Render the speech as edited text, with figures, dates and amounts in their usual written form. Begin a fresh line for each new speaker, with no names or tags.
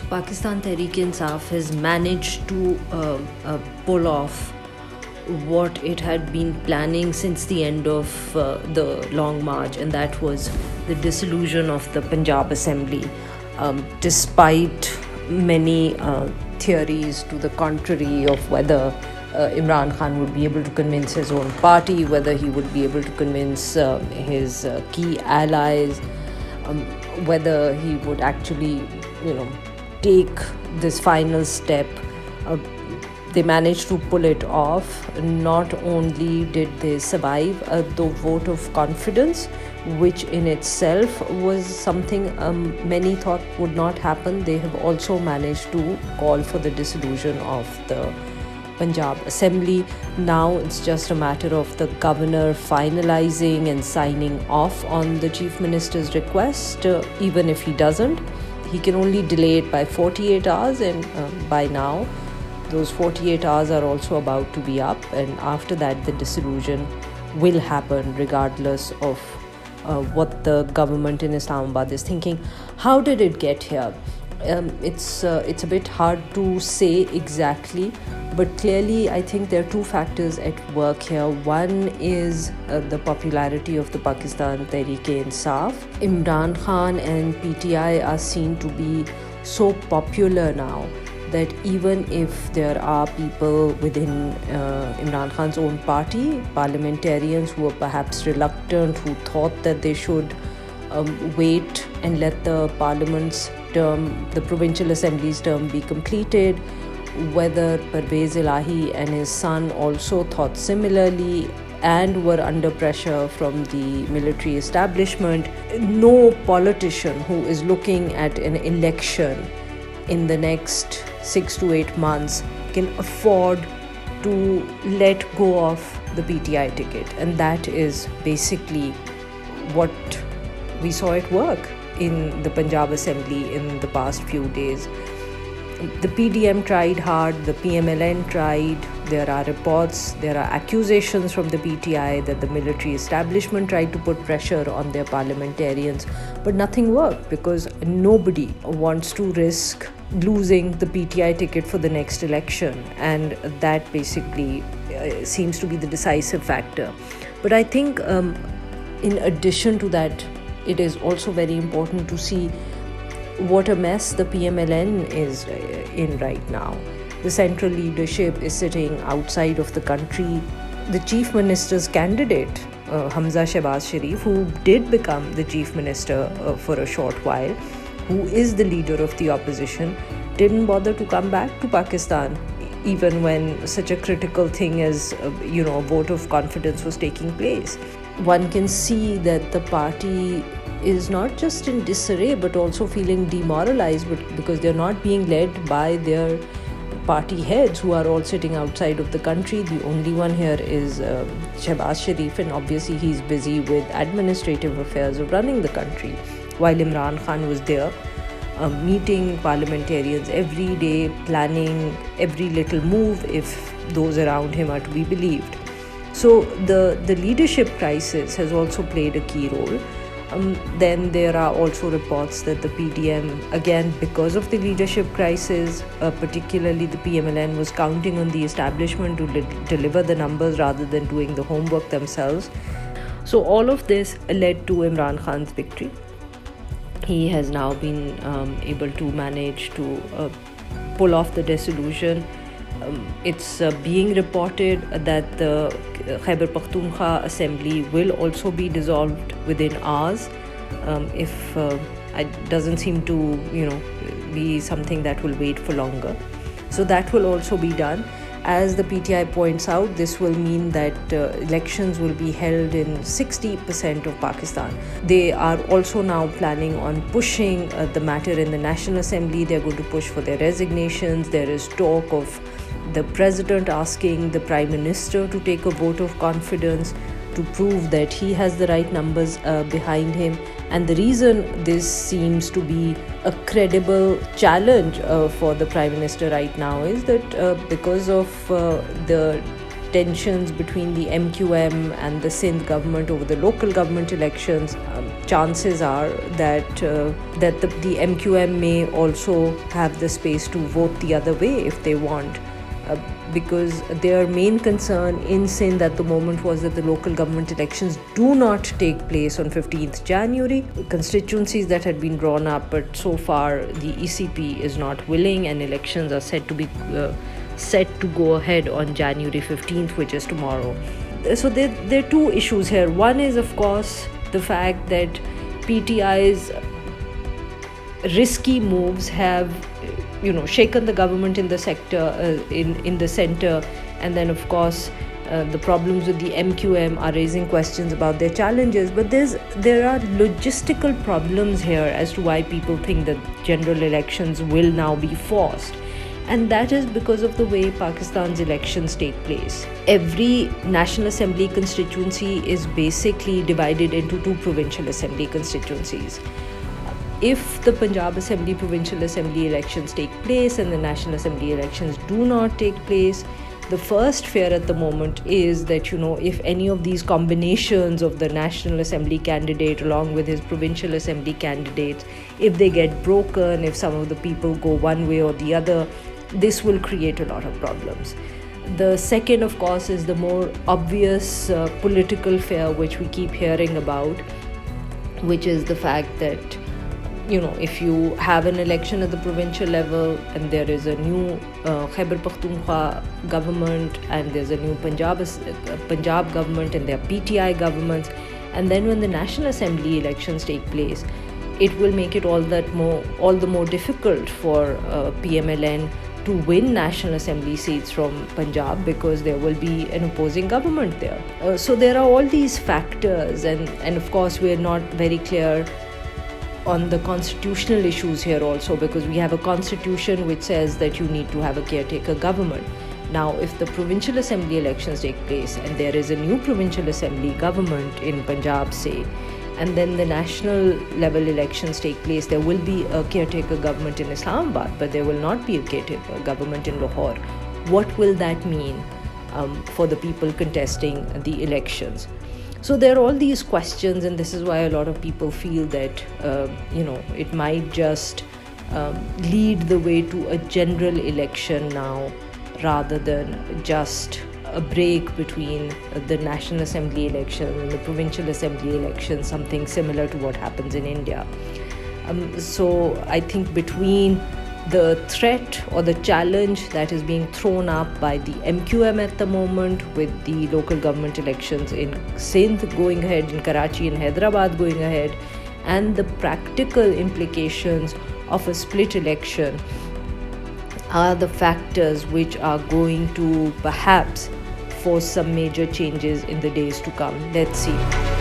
Pakistan Tehreek-e-Insaf has managed to pull off what it had been planning since the end of the Long March, and that was the dissolution of the Punjab Assembly. Despite many theories to the contrary of whether Imran Khan would be able to convince his own party, whether he would be able to convince his key allies, whether he would actually, take this final step. They managed to pull it off. Not only did they survive the vote of confidence, which in itself was something many thought would not happen, they have also managed to call for the dissolution of the Punjab Assembly. Now it's just a matter of the governor finalizing and signing off on the Chief Minister's request. Even if he doesn't, he can only delay it by 48 hours, and by now those 48 hours are also about to be up, and after that the dissolution will happen regardless of what the government in Islamabad is thinking. How did it get here? It's a bit hard to say exactly, but clearly I think there are two factors at work here. One is the popularity of the Pakistan Tehreek-e-Insaf. Imran Khan and PTI are seen to be so popular now that even if there are people within Imran Khan's own party, parliamentarians who are perhaps reluctant, who thought that they should wait and let the parliament's term, the provincial assembly's term, be completed, whether Parvez Elahi and his son also thought similarly and were under pressure from the military establishment. No politician who is looking at an election in the next 6 to 8 months can afford to let go of the PTI ticket, and that is basically what we saw at work in the Punjab Assembly in the past few days. The PDM tried hard, the PMLN tried. There are reports, there are accusations from the PTI that the military establishment tried to put pressure on their parliamentarians, but nothing worked because nobody wants to risk losing the PTI ticket for the next election, and that basically seems to be the decisive factor. But I think in addition to that, it is also very important to see what a mess the PMLN is in right now. The central leadership is sitting outside of the country. The chief minister's candidate, Hamza Shehbaz Sharif, who did become the chief minister for a short while, who is the leader of the opposition, didn't bother to come back to Pakistan even when such a critical thing as a vote of confidence was taking place. One can see that the party is not just in disarray but also feeling demoralized because they're not being led by their party heads who are all sitting outside of the country. The only one here is Shehbaz Sharif, and obviously he's busy with administrative affairs of running the country, while Imran Khan was there meeting parliamentarians every day, planning every little move if those around him are to be believed. So the leadership crisis has also played a key role. Then there are also reports that the PDM, again because of the leadership crisis, particularly the PMLN, was counting on the establishment to deliver the numbers rather than doing the homework themselves. So all of this led to Imran Khan's victory. He has now been able to manage to pull off the dissolution. It's being reported that the Khyber Pakhtunkhwa Assembly will also be dissolved within hours. If it doesn't seem to, be something that will wait for longer. So that will also be done. As the PTI points out, this will mean that elections will be held in 60% of Pakistan. They are also now planning on pushing the matter in the National Assembly. They're going to push for their resignations. There is talk of the president asking the prime minister to take a vote of confidence to prove that he has the right numbers behind him. And the reason this seems to be a credible challenge for the Prime Minister right now is that because of the tensions between the MQM and the Sindh government over the local government elections, chances are that the MQM may also have the space to vote the other way if they want. Because their main concern in Sindh at the moment was that the local government elections do not take place on 15th January. Constituencies that had been drawn up, but so far the ECP is not willing, and elections are set to go ahead on January 15th, which is tomorrow. So there are two issues here. One is, of course, the fact that PTI's risky moves have shaken the government in the sector, in the center, and then of course the problems with the MQM are raising questions about their challenges. But there are logistical problems here as to why people think that general elections will now be forced, and that is because of the way Pakistan's elections take place. Every National Assembly constituency is basically divided into two provincial assembly constituencies. If the Punjab Assembly provincial assembly elections take place and the National Assembly elections do not take place, the first fear at the moment is that, if any of these combinations of the National Assembly candidate along with his provincial assembly candidates, if they get broken, if some of the people go one way or the other, this will create a lot of problems. The second, of course, is the more obvious political fear which we keep hearing about, which is the fact that if you have an election at the provincial level and there is a new Khyber Pakhtunkhwa government and there's a new Punjab government and there are PTI governments, and then when the National Assembly elections take place, it will make it all the more difficult for PMLN to win National Assembly seats from Punjab, because there will be an opposing government there. So there are all these factors, and of course we're not very clear on the constitutional issues here also, because we have a constitution which says that you need to have a caretaker government. Now, if the provincial assembly elections take place and there is a new provincial assembly government in Punjab, say, and then the national level elections take place, there will be a caretaker government in Islamabad, but there will not be a caretaker government in Lahore. What will that mean for the people contesting the elections? So there are all these questions, and this is why a lot of people feel that it might just lead the way to a general election now, rather than just a break between the National Assembly election and the Provincial Assembly election, something similar to what happens in India. So I think between the threat or the challenge that is being thrown up by the MQM at the moment, with the local government elections in Sindh going ahead, in Karachi and Hyderabad going ahead, and the practical implications of a split election, are the factors which are going to perhaps force some major changes in the days to come. Let's see.